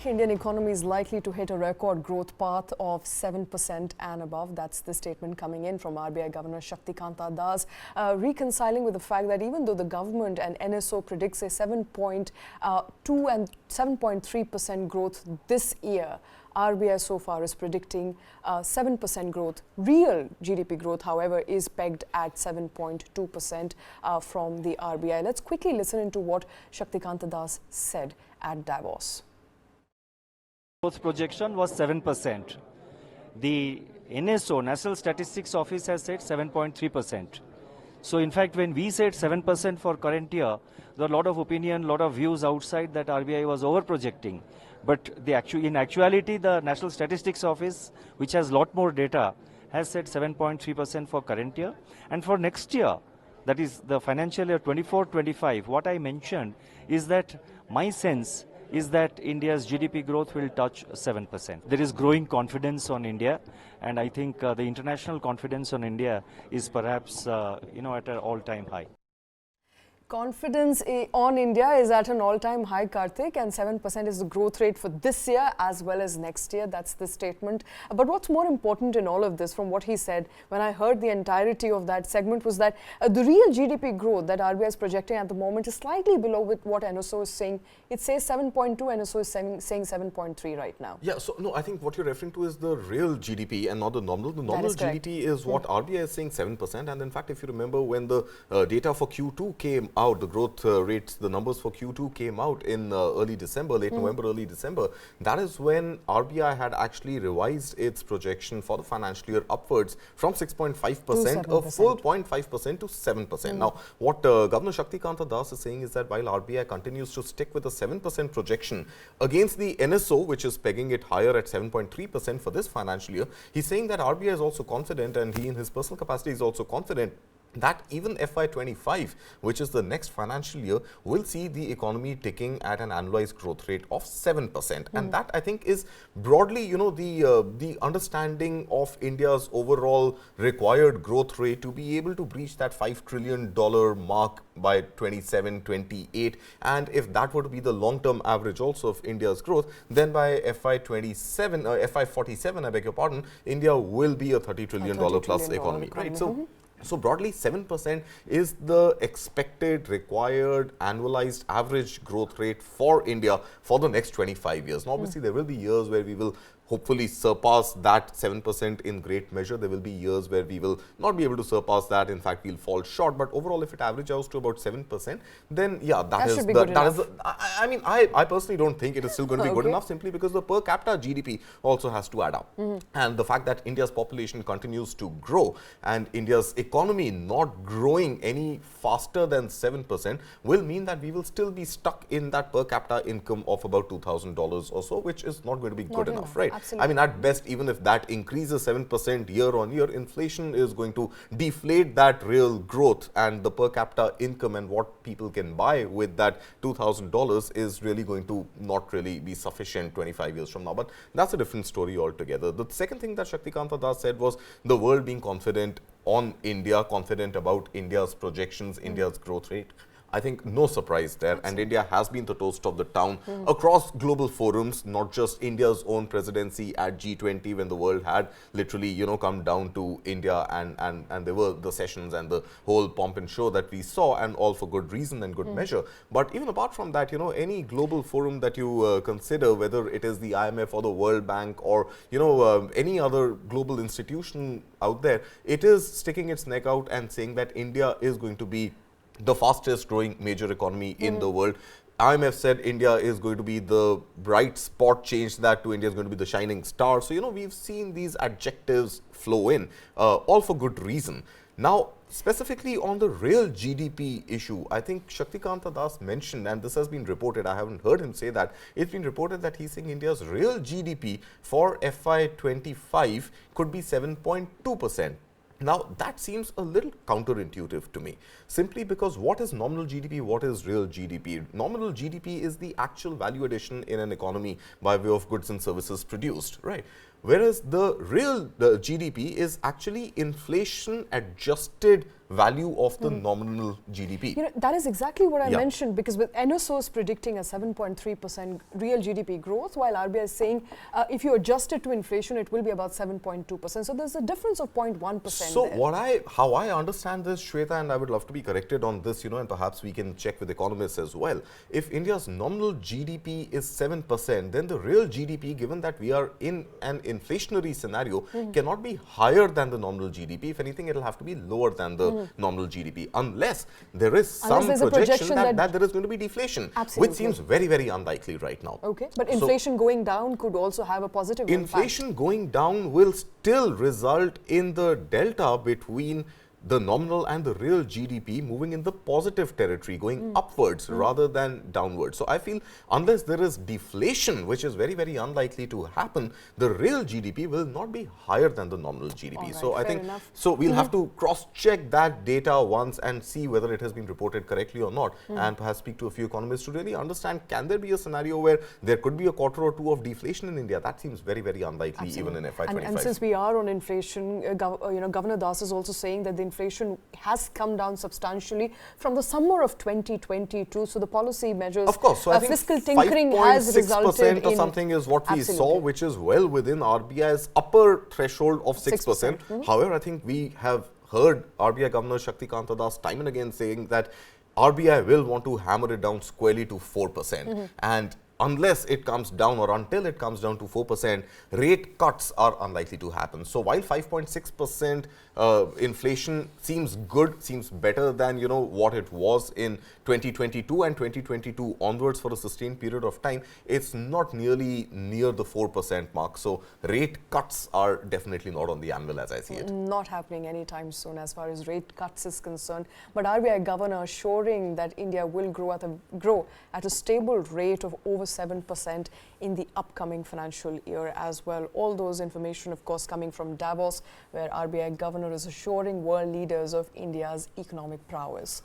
Indian economy is likely to hit a record growth path of 7% and above. That's the statement coming in from RBI Governor Shaktikanta Das, reconciling with the fact that even though the government and NSO predicts a 7.2 and 7.3% growth this year, RBI so far is predicting 7% growth. Real GDP growth, however, is pegged at 7.2% from the RBI. Let's quickly listen into what Shaktikanta Das said at Davos. Growth projection was 7%. The NSO, National Statistics Office, has said 7.3%. So in fact, when we said 7% for current year, there are a lot of opinion, lot of views outside that RBI was over-projecting. But in actuality, the National Statistics Office, which has a lot more data, has said 7.3% for current year. And for next year, that is the financial year 24-25, what I mentioned is that my sense is that India's GDP growth will touch 7%. There is growing confidence on India, and I think the international confidence on India is perhaps at an all-time high. Confidence on India is at an all-time high, Kartik, and 7% is the growth rate for this year as well as next year. That's the statement. But what's more important in all of this, from what he said, when I heard the entirety of that segment, was that the real GDP growth that RBI is projecting at the moment is slightly below with what NSO is saying. It says 7.2, NSO is saying 7.3 right now. Yeah, so no, I think what you're referring to is the real GDP and not the nominal. The nominal GDP is what RBI is saying 7%. And in fact, if you remember when the data for Q2 came out, the growth rates, the numbers for Q2 came out in early December, late November, early December. That is when RBI had actually revised its projection for the financial year upwards from 6.5%, a full 0.5% to 7%. Now, what Governor Shaktikanta Das is saying is that while RBI continues to stick with a 7% projection against the NSO, which is pegging it higher at 7.3% for this financial year, he's saying that RBI is also confident, and he in his personal capacity is also confident that even FY25, which is the next financial year, will see the economy ticking at an annualized growth rate of 7%. And that, I think, is broadly, the understanding of India's overall required growth rate to be able to breach that $5 trillion mark by 27-28. And if that were to be the long-term average also of India's growth, then by FY47, I beg your pardon, India will be a $30 trillion plus economy, right? So broadly, 7% is the expected, required, annualized average growth rate for India for the next 25 years. Now, obviously, there will be years where we will hopefully surpass that 7% in great measure. There will be years where we will not be able to surpass that. In fact, we'll fall short. But overall, if it averages to about 7%, then yeah, that is I mean, I personally don't think it is still going to be good enough, simply because the per capita GDP also has to add up. And the fact that India's population continues to grow and India's economy not growing any faster than 7% will mean that we will still be stuck in that per capita income of about $2,000 or so, which is not going to be good enough, right? Absolutely. I mean, at best, even if that increases 7% year on year, inflation is going to deflate that real growth, and the per capita income and what people can buy with that $2,000 is really going to not really be sufficient 25 years from now. But that's a different story altogether. The second thing that Shaktikanta Das said was the world being confident on India, confident about India's projections, India's growth rate. I think no surprise there. Absolutely. And India has been the toast of the town across global forums, not just India's own presidency at G20, when the world had literally, come down to India, and there were the sessions and the whole pomp and show that we saw, and all for good reason and good measure. But even apart from that, any global forum that you consider, whether it is the IMF or the World Bank or, any other global institution out there, it is sticking its neck out and saying that India is going to be the fastest growing major economy in the world. IMF said India is going to be the bright spot, changed that to India is going to be the shining star. So, we've seen these adjectives flow in, all for good reason. Now, specifically on the real GDP issue, I think Shaktikanta Das mentioned, and this has been reported, I haven't heard him say that, it's been reported that he's saying India's real GDP for FY25 could be 7.2%. Now, that seems a little counterintuitive to me, simply because what is nominal GDP, what is real GDP? Nominal GDP is the actual value addition in an economy by way of goods and services produced, right? whereas the real GDP is actually inflation adjusted value of the nominal GDP. You know, that is exactly what I Yeah. mentioned, because with NSO is predicting a 7.3% real GDP growth, while RBI is saying if you adjust it to inflation, it will be about 7.2%. So there's a difference of 0.1% So there. how I understand this, Shweta, and I would love to be corrected on this, and perhaps we can check with economists as well. If India's nominal GDP is 7%, then the real GDP, given that we are in an inflationary scenario, cannot be higher than the nominal GDP. If anything, it will have to be lower than the nominal GDP, unless there is some there's a projection projection that there is going to be deflation, Absolutely. which seems very, very unlikely right now. Okay, but So- inflation going down could also have a positive Inflation going down will still result in the delta between the nominal and the real GDP moving in the positive territory, going upwards rather than downwards. So I feel unless there is deflation, which is very, very unlikely to happen, the real GDP will not be higher than the nominal GDP. All right, So I fair think, enough. so we'll have to cross-check that data once and see whether it has been reported correctly or not, and perhaps speak to a few economists to really understand, can there be a scenario where there could be a quarter or two of deflation in India? That seems very, very unlikely even in FY25. And since we are on inflation, Governor Das is also saying that the inflation has come down substantially from the summer of 2022. So the policy measures, Of course, so I think fiscal tinkering has resulted or in something is what we saw, Absolutely. which is well within RBI's upper threshold of 6%. However, I think we have heard RBI Governor Shaktikanta Das time and again saying that RBI will want to hammer it down squarely to 4%. And unless it comes down, or until it comes down to 4%, rate cuts are unlikely to happen. So while 5.6% inflation seems good, seems better than what it was in 2022 and 2022 onwards for a sustained period of time, it's not nearly near the 4% mark. So rate cuts are definitely not on the anvil as I see it. not happening anytime soon as far as rate cuts is concerned. But RBI Governor assuring that India will grow at a stable rate of over 7% in the upcoming financial year as well. All those information, of course, coming from Davos, where RBI Governor is assuring world leaders of India's economic prowess.